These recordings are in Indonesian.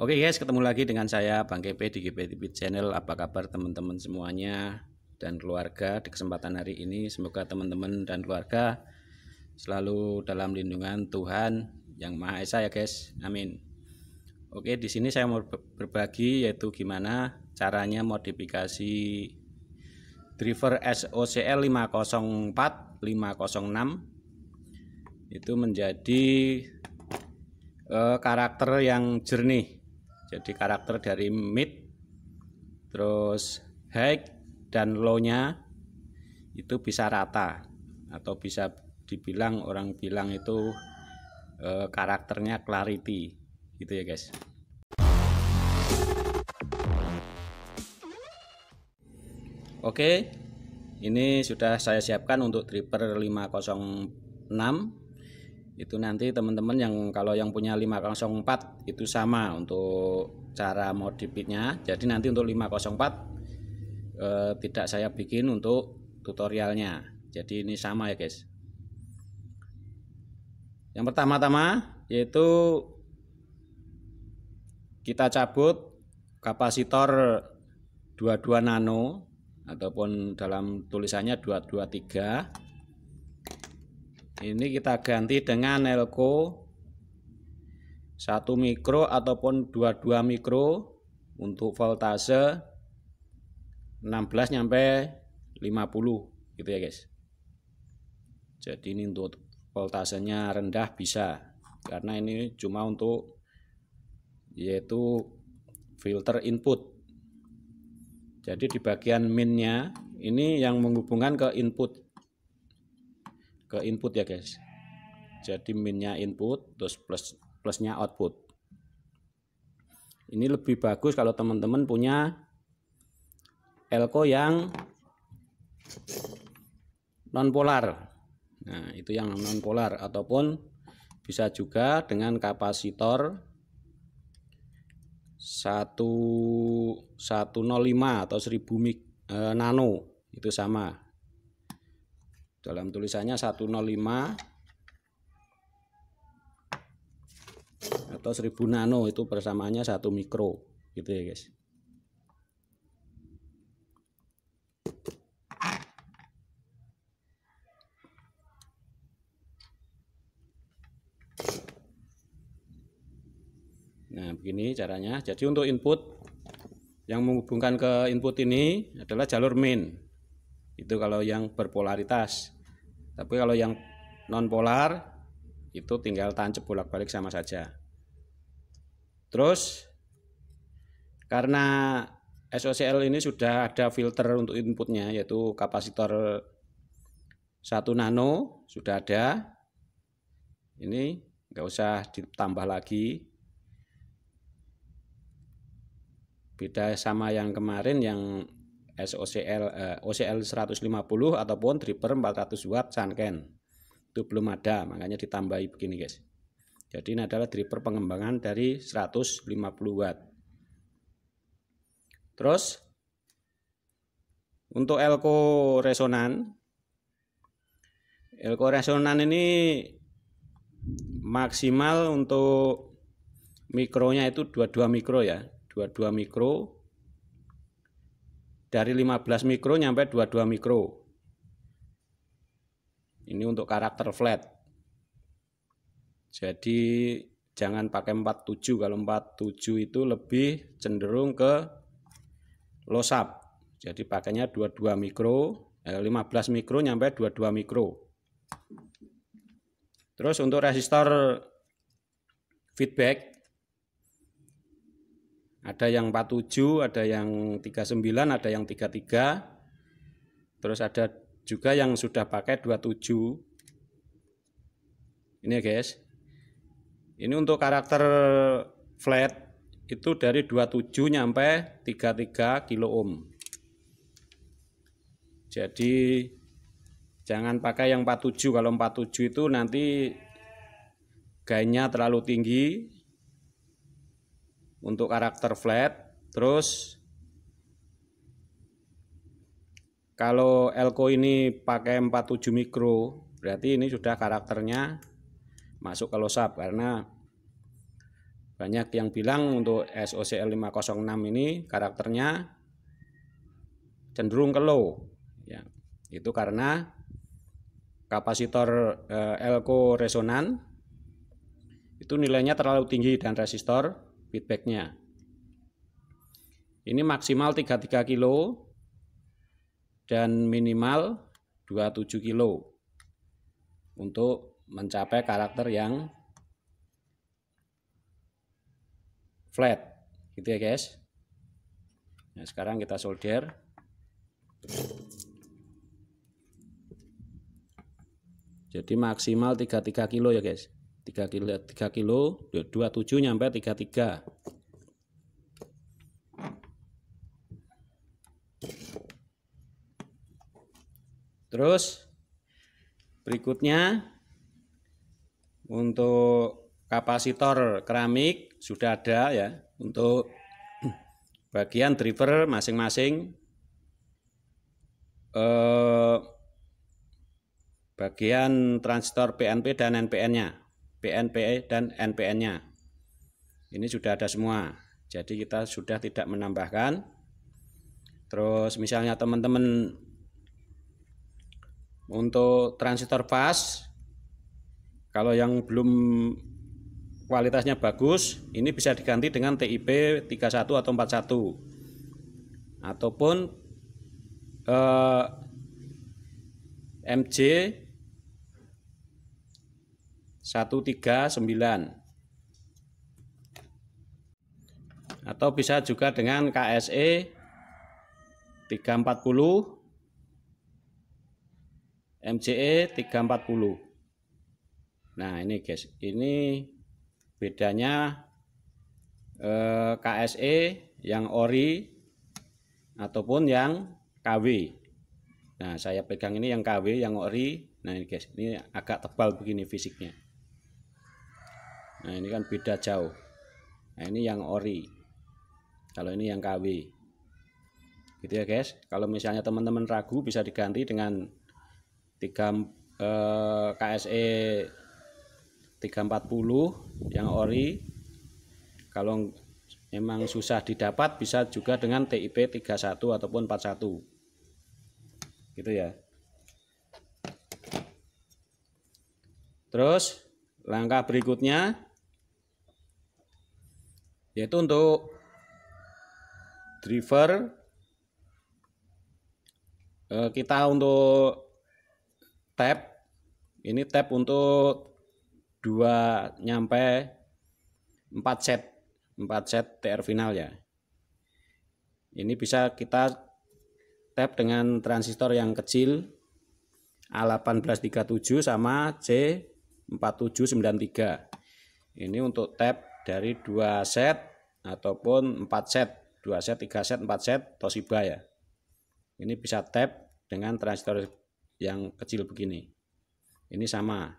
Oke guys, ketemu lagi dengan saya Bang GP di GP TV Channel. Apa kabar teman-teman semuanya dan keluarga di kesempatan hari ini? Semoga teman-teman dan keluarga selalu dalam lindungan Tuhan Yang Maha Esa ya guys. Amin. Oke, di sini saya mau berbagi yaitu gimana caranya modifikasi driver SOCL 504 506 itu menjadi karakter yang jernih. Jadi karakter dari mid, terus high dan low-nya itu bisa rata, atau bisa dibilang orang bilang itu karakternya clarity gitu ya guys. Oke, ini sudah saya siapkan untuk driver 506. Itu nanti teman-teman yang kalau yang punya 504 itu sama untuk cara modifnya. Jadi nanti untuk 504 tidak saya bikin untuk tutorialnya. Jadi ini sama ya guys. Yang pertama-tama yaitu kita cabut kapasitor 22 nano ataupun dalam tulisannya 223. Ini kita ganti dengan elko 1 mikro ataupun 22 mikro untuk voltase 16 sampai 50 gitu ya guys. Jadi ini untuk voltasenya rendah bisa, karena ini cuma untuk yaitu filter input. Jadi di bagian minnya ini yang menghubungkan ke input ya guys. Jadi minnya input, terus plusnya output. Ini lebih bagus kalau teman-teman punya elko yang non polar. Nah, itu yang non polar, ataupun bisa juga dengan kapasitor 105 atau 1000 nano, itu sama. Dalam tulisannya 105 atau 1000 nano, itu persamaannya 1 mikro gitu ya guys. Nah, begini caranya. Jadi untuk input yang menghubungkan ke input ini adalah jalur main. Itu kalau yang berpolaritas. Tapi kalau yang non polar itu tinggal tancap bolak-balik sama saja. Terus karena SOCL ini sudah ada filter untuk inputnya, yaitu kapasitor 1 nano sudah ada. Ini nggak usah ditambah lagi. Beda sama yang kemarin yang OCL 150 ataupun driver 400 watt Sanken. Itu belum ada, makanya ditambahi begini guys. Jadi ini adalah driver pengembangan dari 150 watt. Terus untuk elko resonan ini maksimal untuk mikronya itu 22 mikro ya. 22 mikro, dari 15 mikro nyampe 22 mikro. Ini untuk karakter flat. Jadi jangan pakai 47. Kalau 47 itu lebih cenderung ke low sub. Jadi pakainya 22 mikro, 15 mikro nyampe 22 mikro. Terus untuk resistor feedback ada yang 47, ada yang 39, ada yang 33. Terus ada juga yang sudah pakai 27. Ini ya guys. Ini untuk karakter flat itu dari 27 nyampe 33 kilo ohm. Jadi jangan pakai yang 47. Kalau 47 itu nanti gainnya terlalu tinggi untuk karakter flat. Terus kalau elko ini pakai 47 mikro, berarti ini sudah karakternya masuk ke low sub, karena banyak yang bilang untuk SOCL 506 ini karakternya cenderung ke low ya. Itu karena kapasitor elko resonan itu nilainya terlalu tinggi dan resistor feedbacknya ini maksimal 33 kilo dan minimal 27 kilo untuk mencapai karakter yang flat gitu ya guys. Nah, sekarang kita solder. Jadi maksimal 33 kilo ya guys. 3 kilo 27 nyampe 33. Terus berikutnya untuk kapasitor keramik sudah ada ya. Untuk bagian driver masing-masing bagian transistor PNP dan NPN-nya, PNP dan NPN-nya. Ini sudah ada semua. Jadi kita sudah tidak menambahkan. Terus misalnya teman-teman untuk transistor fast, kalau yang belum kualitasnya bagus, ini bisa diganti dengan TIP 31 atau 41 ataupun MJ 139 atau bisa juga dengan KSE 340 MJE 340. Nah ini guys, ini bedanya KSE yang ori ataupun yang KW. Nah saya pegang ini yang KW, yang ori. Nah ini guys, ini agak tebal begini fisiknya. Nah ini kan beda jauh. Nah ini yang ori, kalau ini yang KW gitu ya guys. Kalau misalnya teman-teman ragu bisa diganti dengan KSE 340 yang ori. Kalau memang susah didapat bisa juga dengan TIP 31 ataupun 41 gitu ya. Terus langkah berikutnya yaitu untuk driver, kita untuk tab, ini tab untuk 2 nyampe 4 set TR final ya. Ini bisa kita tab dengan transistor yang kecil A1837 sama C4793. Ini untuk tab dari 2 set ataupun 4 set, 2 set, 3 set, 4 set Toshiba ya. Ini bisa tab dengan transistor yang kecil begini. Ini sama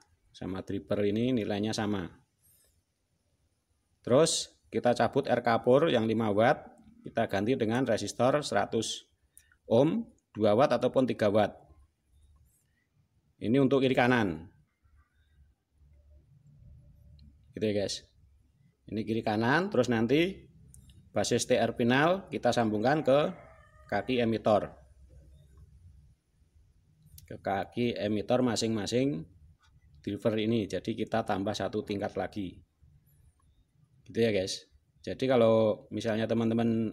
driver, ini nilainya sama. Terus kita cabut R kapur yang 5 watt, kita ganti dengan resistor 100 ohm 2 watt ataupun 3 watt. Ini untuk kiri kanan gitu ya guys. Ini kiri kanan. Terus nanti basis TR final kita sambungkan ke kaki emitor, masing-masing driver ini. Jadi kita tambah 1 tingkat lagi gitu ya guys. Jadi kalau misalnya teman-teman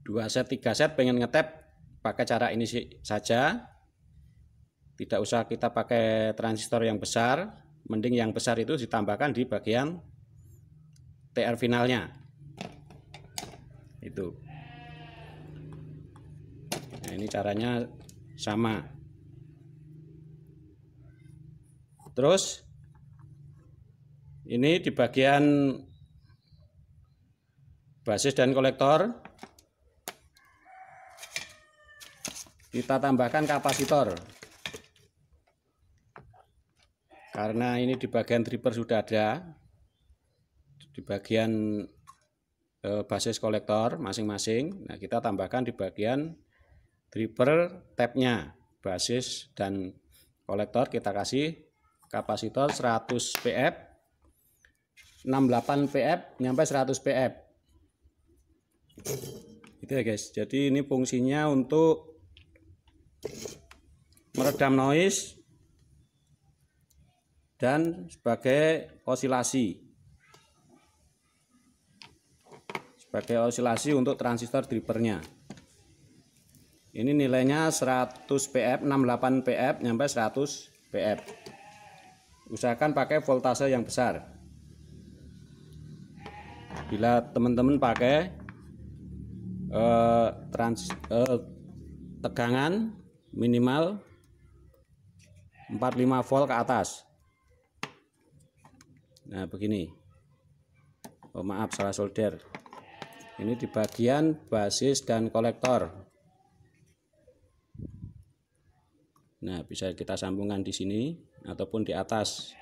2 set 3 set pengen ngetap pakai cara ini saja, tidak usah kita pakai transistor yang besar. Mending yang besar itu ditambahkan di bagian TR finalnya itu. Nah, ini caranya sama. Terus ini di bagian basis dan kolektor kita tambahkan kapasitor. Karena ini di bagian driver sudah ada, di bagian basis kolektor masing-masing. Nah kita tambahkan di bagian driver tabnya, basis dan kolektor kita kasih kapasitor 100 PF 68 pf nyampe 100 pf. Gitu ya guys. Jadi ini fungsinya untuk meredam noise dan sebagai osilasi. Sebagai osilasi untuk transistor drivernya. Ini nilainya 100 pf, 68 pf nyampe 100 pf. Usahakan pakai voltase yang besar. Bila teman-teman pakai tegangan minimal 45 volt ke atas. Nah begini. Oh maaf, salah solder. Ini di bagian basis dan kolektor. Nah bisa kita sambungkan di sini ataupun di atas,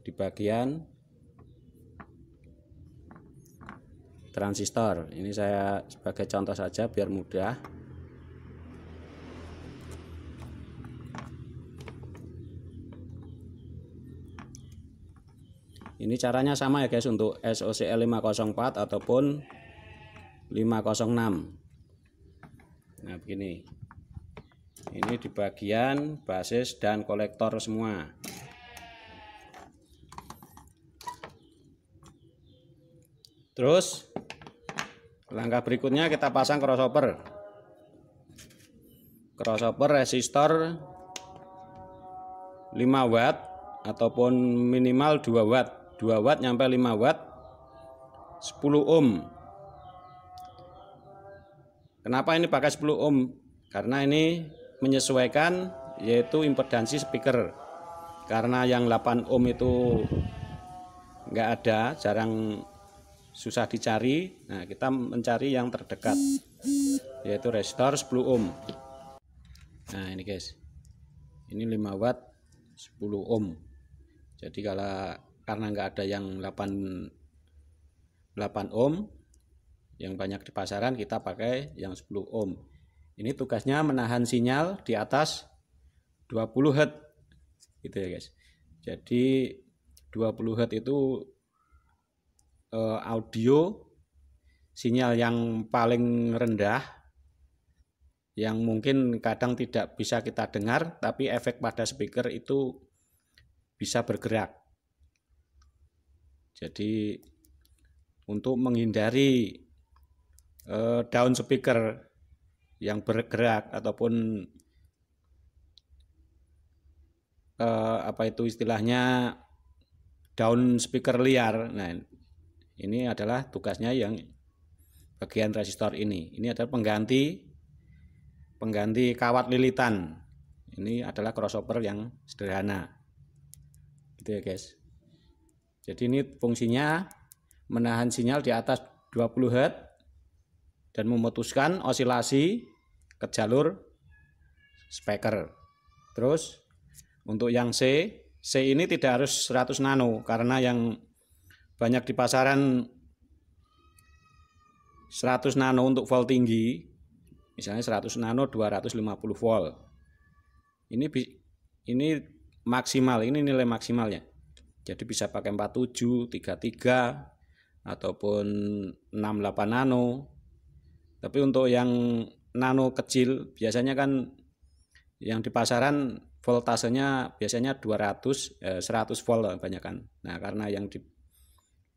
di bagian transistor. Ini saya sebagai contoh saja biar mudah. Ini caranya sama ya guys untuk SOCL 504 ataupun 506. Nah begini. Ini di bagian basis dan kolektor semua. Terus langkah berikutnya kita pasang crossover. Crossover resistor 5 watt ataupun minimal 2 watt. 2 watt nyampe 5 watt 10 ohm. Kenapa ini pakai 10 ohm? Karena ini menyesuaikan yaitu impedansi speaker. Karena yang 8 ohm itu nggak ada, jarang, susah dicari. Nah kita mencari yang terdekat yaitu resistor 10 ohm. Nah ini guys, ini 5 watt 10 ohm. Jadi karena nggak ada yang 8 ohm yang banyak di pasaran, kita pakai yang 10 ohm. Ini tugasnya menahan sinyal di atas 20 Hz gitu ya guys. Jadi 20 Hz itu audio sinyal yang paling rendah, yang mungkin kadang tidak bisa kita dengar, tapi efek pada speaker itu bisa bergerak. Jadi untuk menghindari down speaker yang bergerak ataupun apa itu istilahnya down speaker liar. Nah ini adalah tugasnya yang bagian resistor ini. Ini adalah pengganti kawat lilitan. Ini adalah crossover yang sederhana gitu ya guys. Jadi ini fungsinya menahan sinyal di atas 20 Hz dan memutuskan osilasi ke jalur speaker. Terus untuk yang C ini tidak harus 100 nano karena yang banyak di pasaran 100 nano untuk volt tinggi, misalnya 100 nano 250 volt. Ini maksimal, ini nilai maksimalnya. Jadi bisa pakai 47, 33 ataupun 68 nano. Tapi untuk yang nano kecil biasanya kan yang di pasaran voltasenya biasanya 100 volt banyak kan. Nah, karena yang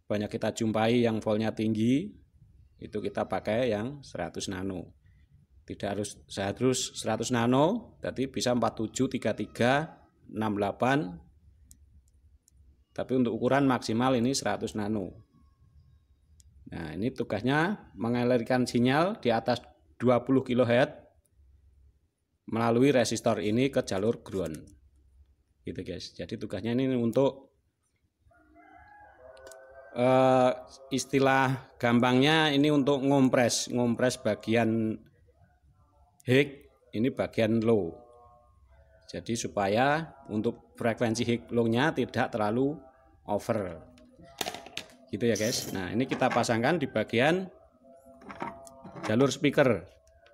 banyak kita jumpai yang voltnya tinggi, itu kita pakai yang 100 nano. Tidak harus 100 nano, tapi bisa 47, 33, 68. Tapi untuk ukuran maksimal ini 100 nano. Nah ini tugasnya mengalirkan sinyal di atas 20 kHz melalui resistor ini ke jalur ground. Gitu guys. Jadi tugasnya ini untuk istilah gampangnya ini untuk ngompres bagian high, ini bagian low. Jadi supaya untuk frekuensi high low-nya tidak terlalu over. Gitu ya guys. Nah, ini kita pasangkan di bagian jalur speaker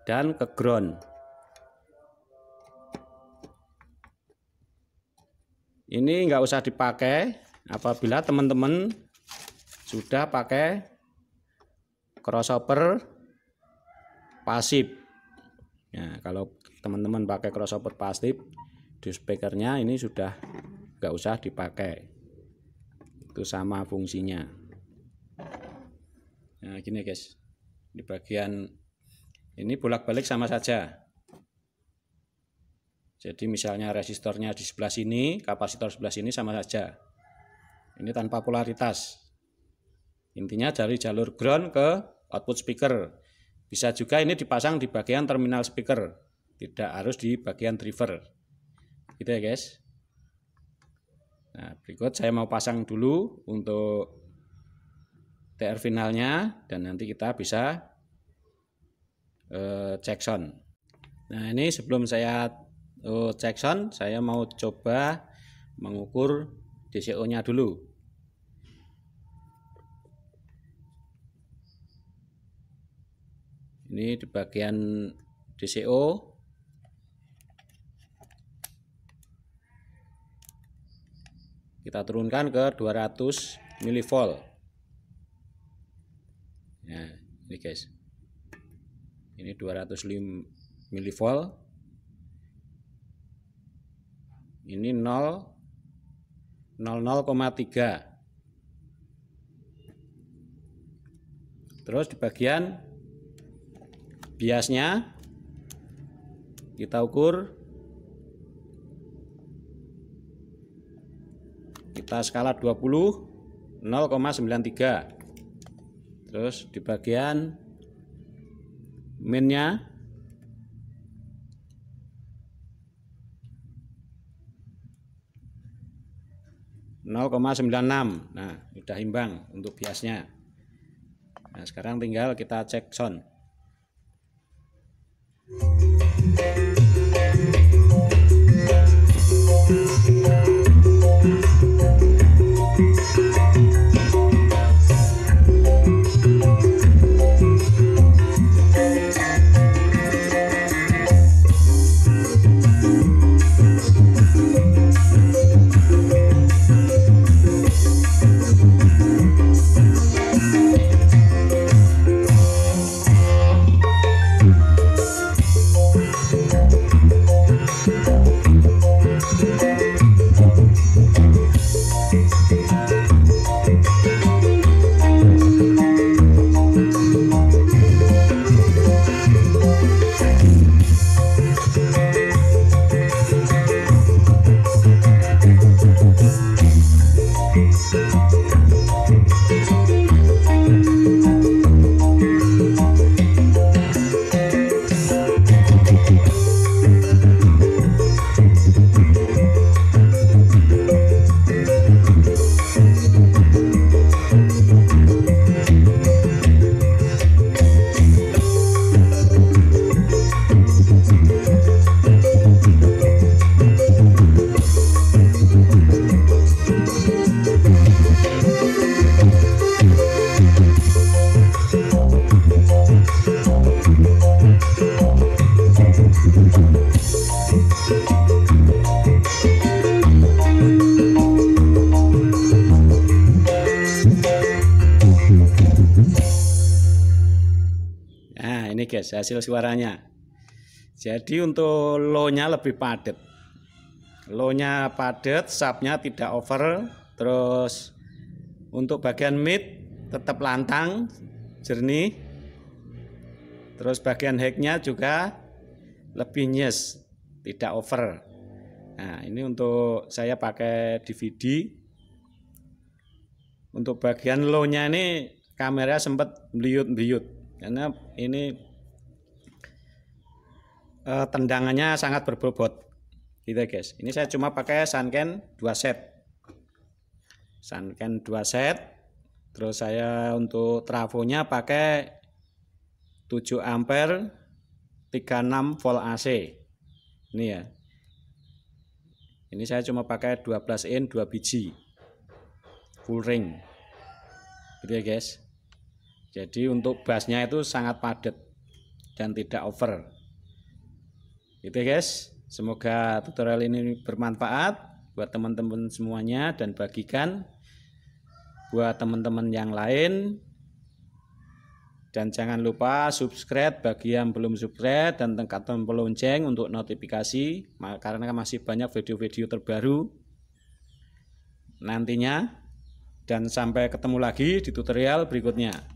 dan ke ground. Ini nggak usah dipakai apabila teman-teman sudah pakai crossover pasif. Nah, kalau teman-teman pakai crossover pasif, di speakernya ini sudah nggak usah dipakai, itu sama fungsinya. Nah gini guys, di bagian ini bolak-balik sama saja. Jadi misalnya resistornya di sebelah sini, kapasitor sebelah sini sama saja. Ini tanpa polaritas. Intinya dari jalur ground ke output speaker. Bisa juga ini dipasang di bagian terminal speaker, tidak harus di bagian driver. Gitu ya guys. Nah, berikut saya mau pasang dulu untuk TR finalnya dan nanti kita bisa cek sound. Nah, ini sebelum saya cek sound, saya mau coba mengukur DCO-nya dulu. Ini di bagian DCO. Kita turunkan ke 200 mV. Nah, ini guys. Ini 205 mV. Ini 0,3. Terus di bagian biasnya kita ukur, kita skala 20, 0,93. Terus di bagian minnya (0,96). Nah, sudah imbang untuk biasnya. Nah, sekarang tinggal kita cek sound. Nah, ini guys hasil suaranya. Jadi untuk low-nya lebih padat. Low-nya padat, sub-nya tidak over. Terus untuk bagian mid tetap lantang, jernih. Terus bagian high-nya juga lebih nyes, tidak over. Nah, ini untuk saya pakai DVD. Untuk bagian low-nya ini kamera sempat beliut-beliut karena ini tendangannya sangat berbobot gitu guys. Ini saya cuma pakai Sanken 2 set. Sanken 2 set. Terus saya untuk trafonya pakai 7 ampere 36 volt AC. Ini ya. Ini saya cuma pakai 12 in 2 biji. Full ring. Gitu ya guys. Jadi untuk bassnya itu sangat padat dan tidak over. Gitu ya guys. Semoga tutorial ini bermanfaat. buat teman-teman semuanya dan bagikan buat teman-teman yang lain. Dan jangan lupa subscribe bagi yang belum subscribe dan tekan tombol lonceng untuk notifikasi karena masih banyak video-video terbaru nantinya. Dan sampai ketemu lagi di tutorial berikutnya.